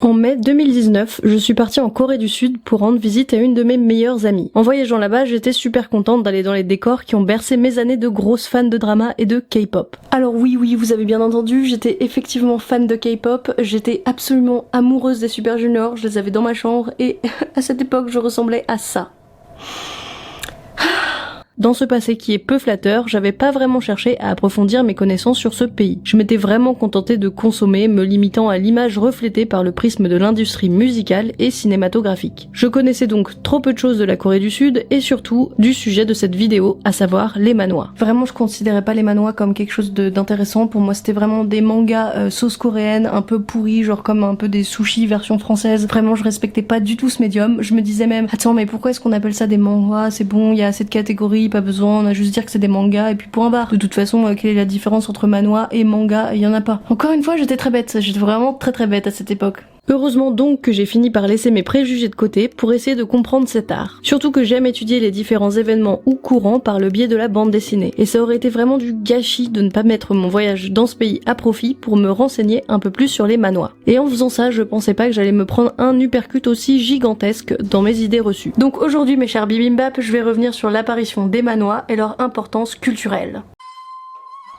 En mai 2019, je suis partie en Corée du Sud pour rendre visite à une de mes meilleures amies. En voyageant là-bas, j'étais super contente d'aller dans les décors qui ont bercé mes années de grosse fan de drama et de K-pop. Alors oui, vous avez bien entendu, j'étais effectivement fan de K-pop, j'étais absolument amoureuse des Super Junior, je les avais dans ma chambre et à cette époque, je ressemblais à ça. Dans ce passé qui est peu flatteur, j'avais pas vraiment cherché à approfondir mes connaissances sur ce pays. Je m'étais vraiment contentée de consommer, me limitant à l'image reflétée par le prisme de l'industrie musicale et cinématographique. Je connaissais donc trop peu de choses de la Corée du Sud et surtout du sujet de cette vidéo, à savoir les manhwas. Vraiment, je considérais pas les manhwas comme quelque chose d'intéressant. Pour moi, c'était vraiment des mangas sauce coréenne, un peu pourris, genre comme un peu des sushis version française. Vraiment, je respectais pas du tout ce médium. Je me disais même, attends, mais pourquoi est-ce qu'on appelle ça des manhwas? C'est bon, il y a assez de catégories, pas besoin, on a juste dire que c'est des mangas et puis point barre. De toute façon, quelle est la différence entre manhwa et manga? Il y en a pas. Encore une fois, j'étais très bête, j'étais vraiment très bête à cette époque. Heureusement donc que j'ai fini par laisser mes préjugés de côté pour essayer de comprendre cet art. Surtout que j'aime étudier les différents événements ou courants par le biais de la bande dessinée. Et ça aurait été vraiment du gâchis de ne pas mettre mon voyage dans ce pays à profit pour me renseigner un peu plus sur les manhwas. Et en faisant ça, je pensais pas que j'allais me prendre un uppercut aussi gigantesque dans mes idées reçues. Donc aujourd'hui, mes chers bibimbap, je vais revenir sur l'apparition des manhwas et leur importance culturelle.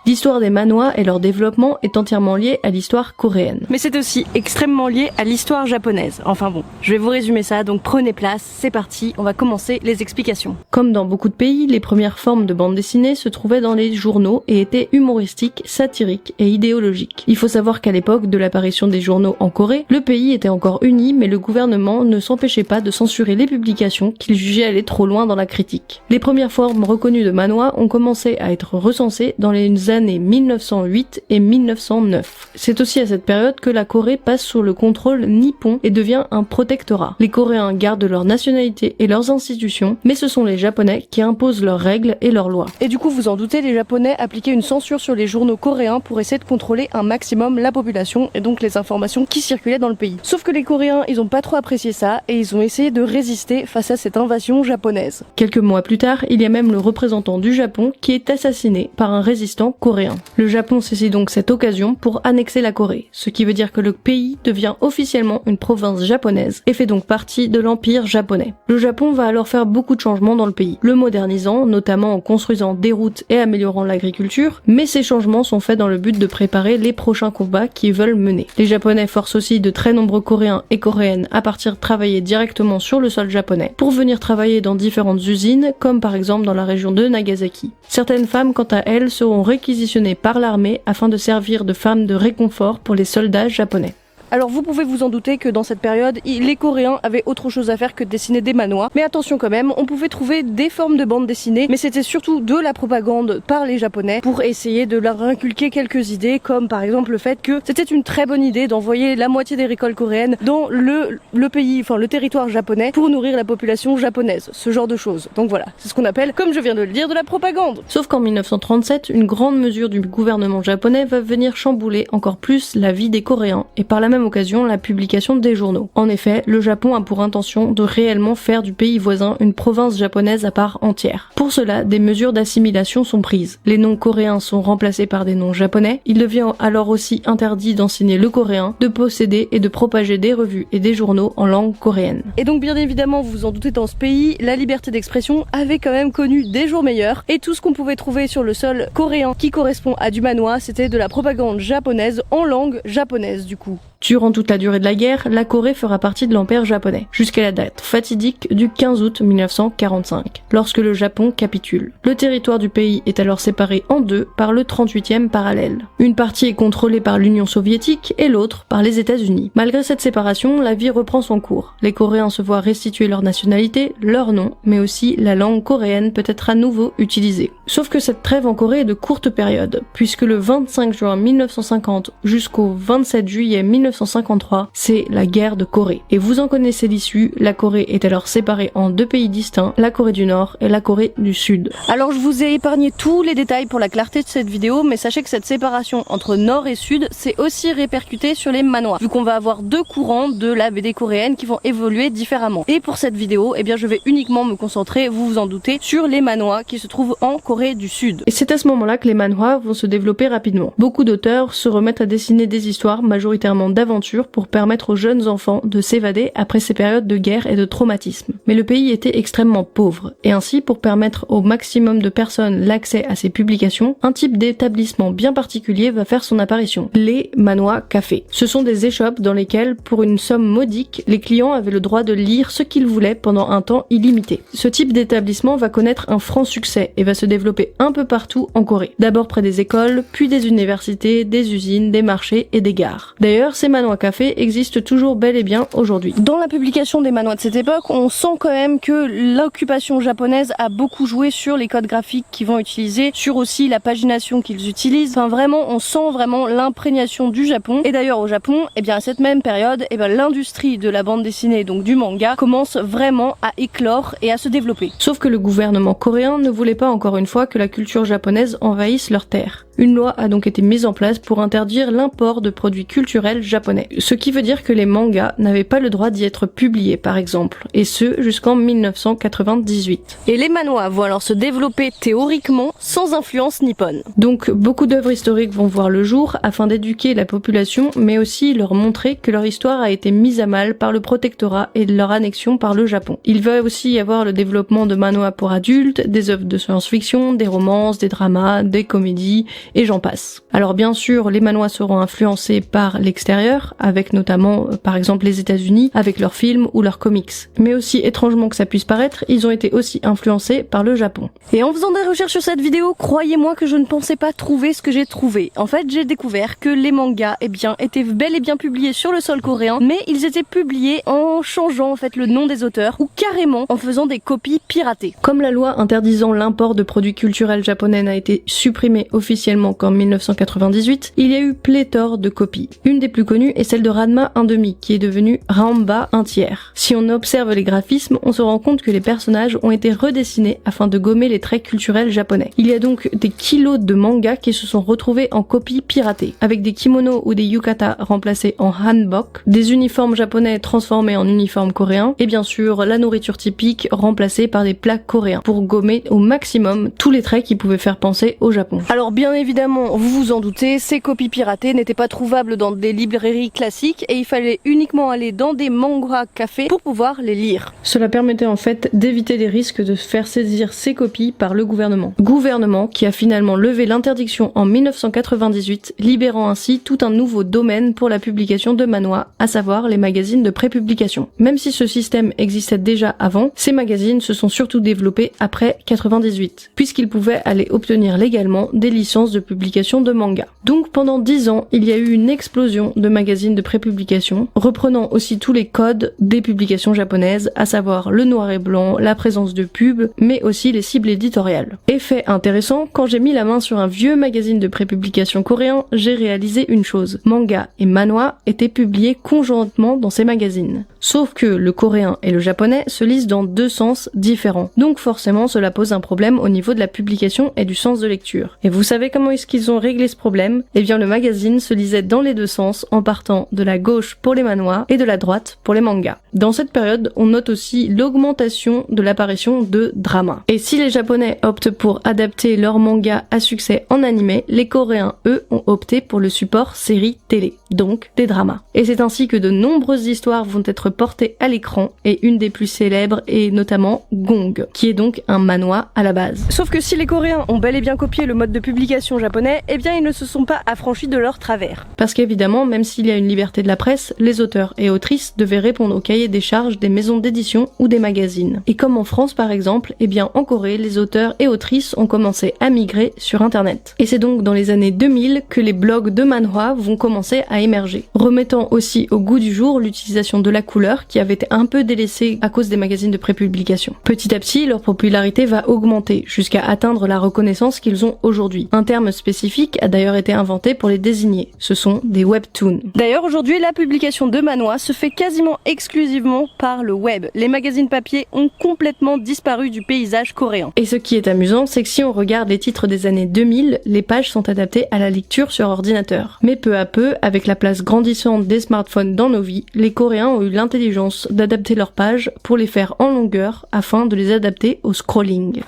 L'histoire des manhwas et leur développement est entièrement liée à l'histoire coréenne. Mais c'est aussi extrêmement lié à l'histoire japonaise. Enfin bon, je vais vous résumer ça, donc prenez place, c'est parti, on va commencer les explications. Comme dans beaucoup de pays, les premières formes de bande dessinée se trouvaient dans les journaux et étaient humoristiques, satiriques et idéologiques. Il faut savoir qu'à l'époque de l'apparition des journaux en Corée, le pays était encore uni, mais le gouvernement ne s'empêchait pas de censurer les publications qu'il jugeait aller trop loin dans la critique. Les premières formes reconnues de manhwa ont commencé à être recensées dans les années 1908 et 1909. C'est aussi à cette période que la Corée passe sous le contrôle nippon et devient un protectorat. Les Coréens gardent leur nationalité et leurs institutions, mais ce sont les Japonais qui imposent leurs règles et leurs lois. Et du coup, vous en doutez, les Japonais appliquaient une censure sur les journaux coréens pour essayer de contrôler un maximum la population et donc les informations qui circulaient dans le pays. Sauf que les Coréens, ils ont pas trop apprécié ça et ils ont essayé de résister face à cette invasion japonaise. Quelques mois plus tard, il y a même le représentant du Japon qui est assassiné par un résistant coréen. Le Japon saisit donc cette occasion pour annexer la Corée, ce qui veut dire que le pays devient officiellement une province japonaise et fait donc partie de l'empire japonais. Le Japon va alors faire beaucoup de changements dans le pays, le modernisant, notamment en construisant des routes et améliorant l'agriculture, mais ces changements sont faits dans le but de préparer les prochains combats qu'ils veulent mener. Les Japonais forcent aussi de très nombreux Coréens et Coréennes à partir travailler directement sur le sol japonais pour venir travailler dans différentes usines, comme par exemple dans la région de Nagasaki. Certaines femmes, quant à elles, seront réquisitionnées par l'armée afin de servir de femmes de réconfort pour les soldats japonais. Alors vous pouvez vous en douter que dans cette période, les Coréens avaient autre chose à faire que de dessiner des manhwas. Mais attention quand même, on pouvait trouver des formes de bande dessinée, mais c'était surtout de la propagande par les Japonais pour essayer de leur inculquer quelques idées, comme par exemple le fait que c'était une très bonne idée d'envoyer la moitié des récoltes coréennes dans le pays, enfin le territoire japonais, pour nourrir la population japonaise. Ce genre de choses. Donc voilà, c'est ce qu'on appelle, comme je viens de le dire, de la propagande. Sauf qu'en 1937, une grande mesure du gouvernement japonais va venir chambouler encore plus la vie des Coréens, et par la même occasion la publication des journaux. En effet, le Japon a pour intention de réellement faire du pays voisin une province japonaise à part entière. Pour cela, des mesures d'assimilation sont prises. Les noms coréens sont remplacés par des noms japonais. Il devient alors aussi interdit d'enseigner le coréen, de posséder et de propager des revues et des journaux en langue coréenne. Et donc bien évidemment, vous vous en doutez, dans ce pays, la liberté d'expression avait quand même connu des jours meilleurs et tout ce qu'on pouvait trouver sur le sol coréen qui correspond à du manhwa, c'était de la propagande japonaise en langue japonaise du coup. Durant toute la durée de la guerre, la Corée fera partie de l'empire japonais, jusqu'à la date fatidique du 15 août 1945, lorsque le Japon capitule. Le territoire du pays est alors séparé en deux par le 38e parallèle. Une partie est contrôlée par l'Union soviétique et l'autre par les États-Unis. Malgré cette séparation, la vie reprend son cours. Les Coréens se voient restituer leur nationalité, leur nom, mais aussi la langue coréenne peut être à nouveau utilisée. Sauf que cette trêve en Corée est de courte période, puisque le 25 juin 1950 jusqu'au 27 juillet 1953, c'est la guerre de Corée. Et vous en connaissez l'issue, la Corée est alors séparée en deux pays distincts, la Corée du Nord et la Corée du Sud. Alors je vous ai épargné tous les détails pour la clarté de cette vidéo, mais sachez que cette séparation entre Nord et Sud, c'est aussi répercuté sur les manhwas, vu qu'on va avoir deux courants de la BD coréenne qui vont évoluer différemment. Et pour cette vidéo, eh bien je vais uniquement me concentrer, vous vous en doutez, sur les manhwas qui se trouvent en Corée du Sud. Et c'est à ce moment-là que les manhwas vont se développer rapidement. Beaucoup d'auteurs se remettent à dessiner des histoires majoritairement d'aventure pour permettre aux jeunes enfants de s'évader après ces périodes de guerre et de traumatisme. Mais le pays était extrêmement pauvre, et ainsi pour permettre au maximum de personnes l'accès à ces publications, un type d'établissement bien particulier va faire son apparition, les Manois Cafés. Ce sont des échoppes dans lesquelles, pour une somme modique, les clients avaient le droit de lire ce qu'ils voulaient pendant un temps illimité. Ce type d'établissement va connaître un franc succès et va se développer un peu partout en Corée. D'abord près des écoles, puis des universités, des usines, des marchés et des gares. D'ailleurs, ces Manois Cafés existent toujours bel et bien aujourd'hui. Dans la publication des Manois de cette époque, on sent quand même que l'occupation japonaise a beaucoup joué sur les codes graphiques qu'ils vont utiliser, sur aussi la pagination qu'ils utilisent. Enfin vraiment, on sent vraiment l'imprégnation du Japon. Et d'ailleurs au Japon, à cette même période, l'industrie de la bande dessinée, donc du manga, commence vraiment à éclore et à se développer. Sauf que le gouvernement coréen ne voulait pas encore une fois que la culture japonaise envahisse leurs terres. Une loi a donc été mise en place pour interdire l'import de produits culturels japonais. Ce qui veut dire que les mangas n'avaient pas le droit d'y être publiés par exemple, et ce jusqu'en 1998. Et les manhwas vont alors se développer théoriquement sans influence nippone. Donc beaucoup d'œuvres historiques vont voir le jour afin d'éduquer la population, mais aussi leur montrer que leur histoire a été mise à mal par le protectorat et leur annexion par le Japon. Il va aussi y avoir le développement de manhwas pour adultes, des œuvres de science-fiction, des romances, des dramas, des comédies, et j'en passe. Alors bien sûr, les manhwas seront influencés par l'extérieur, avec notamment par exemple les États-Unis, avec leurs films ou leurs comics. Mais aussi étrangement que ça puisse paraître, ils ont été aussi influencés par le Japon. Et en faisant des recherches sur cette vidéo, croyez-moi que je ne pensais pas trouver ce que j'ai trouvé. En fait, j'ai découvert que les mangas, étaient bel et bien publiés sur le sol coréen, mais ils étaient publiés en changeant le nom des auteurs, ou carrément en faisant des copies piratées. Comme la loi interdisant l'import de produits culturels japonais n'a été supprimée officiellement qu'en 1998, il y a eu pléthore de copies. Une des plus connues est celle de Ranma 1/2, qui est devenue Ranma 1/3. Si on observe les graphismes, on se rend compte que les personnages ont été redessinés afin de gommer les traits culturels japonais. Il y a donc des kilos de mangas qui se sont retrouvés en copies piratées, avec des kimonos ou des yukata remplacés en hanbok, des uniformes japonais transformés en uniformes coréens, et bien sûr la nourriture typique remplacée par des plats coréens, pour gommer au maximum tous les traits qui pouvaient faire penser au Japon. Alors bien évidemment, vous vous en doutez, ces copies piratées n'étaient pas trouvables dans des librairies classiques et il fallait uniquement aller dans des manhwa cafés pour pouvoir les lire. Cela permettait en fait d'éviter les risques de faire saisir ces copies par le gouvernement. Gouvernement qui a finalement levé l'interdiction en 1998, libérant ainsi tout un nouveau domaine pour la publication de manhwa, à savoir les magazines de prépublication. Même si ce système existait déjà avant, ces magazines se sont surtout développés après 98, puisqu'ils pouvaient aller obtenir légalement des licences de publication de manga. Donc pendant 10 ans, il y a eu une explosion de magazines de prépublication, reprenant aussi tous les codes des publications japonaises, à savoir le noir et blanc, la présence de pubs, mais aussi les cibles éditoriales. Effet intéressant, quand j'ai mis la main sur un vieux magazine de prépublication coréen, j'ai réalisé une chose. Manga et manhwa étaient publiés conjointement dans ces magazines. Sauf que le coréen et le japonais se lisent dans deux sens différents. Donc forcément, cela pose un problème au niveau de la publication et du sens de lecture. Et vous savez comment est-ce qu'ils ont réglé ce problème? Eh bien, le magazine se lisait dans les deux sens en partant de la gauche pour les manhwas et de la droite pour les mangas. Dans cette période, on note aussi l'augmentation de l'apparition de dramas. Et si les japonais optent pour adapter leurs mangas à succès en animé, les coréens, eux, ont opté pour le support série télé, donc des dramas. Et c'est ainsi que de nombreuses histoires vont être portées à l'écran, et une des plus célèbres est notamment Gong, qui est donc un manhwa à la base. Sauf que si les coréens ont bel et bien copié le mode de publication japonais, eh bien ils ne se sont pas affranchis de leur travers. Parce qu'évidemment, même s'il y a une liberté de la presse, les auteurs et autrices devaient répondre au cahier des charges des maisons d'édition ou des magazines. Et comme en France par exemple, eh bien en Corée, les auteurs et autrices ont commencé à migrer sur internet. Et c'est donc dans les années 2000 que les blogs de manhwa vont commencer à émerger, remettant aussi au goût du jour l'utilisation de la couleur qui avait été un peu délaissée à cause des magazines de prépublication. Petit à petit, leur popularité va augmenter jusqu'à atteindre la reconnaissance qu'ils ont aujourd'hui. Un terme spécifique a d'ailleurs été inventé pour les désigner. Ce sont des webtoons. D'ailleurs, aujourd'hui, la publication de manhwa se fait quasiment exclusivement par le web. Les magazines papier ont complètement disparu du paysage coréen. Et ce qui est amusant, c'est que si on regarde les titres des années 2000, les pages sont adaptées à la lecture sur ordinateur. Mais peu à peu, avec la place grandissante des smartphones dans nos vies, les Coréens ont eu l'intelligence d'adapter leurs pages pour les faire en longueur afin de les adapter au scrolling.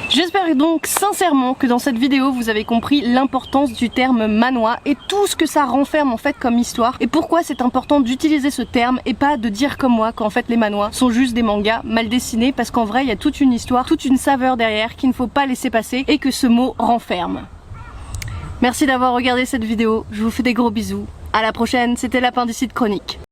J'espère donc sincèrement que dans cette vidéo vous avez compris l'importance du terme manhwa et tout ce que ça renferme en fait comme histoire et pourquoi c'est important d'utiliser ce terme et pas de dire comme moi qu'en fait les manhwas sont juste des mangas mal dessinés, parce qu'en vrai il y a toute une histoire, toute une saveur derrière qu'il ne faut pas laisser passer et que ce mot renferme. Merci d'avoir regardé cette vidéo, je vous fais des gros bisous, à la prochaine, c'était l'Appendicite Chronique.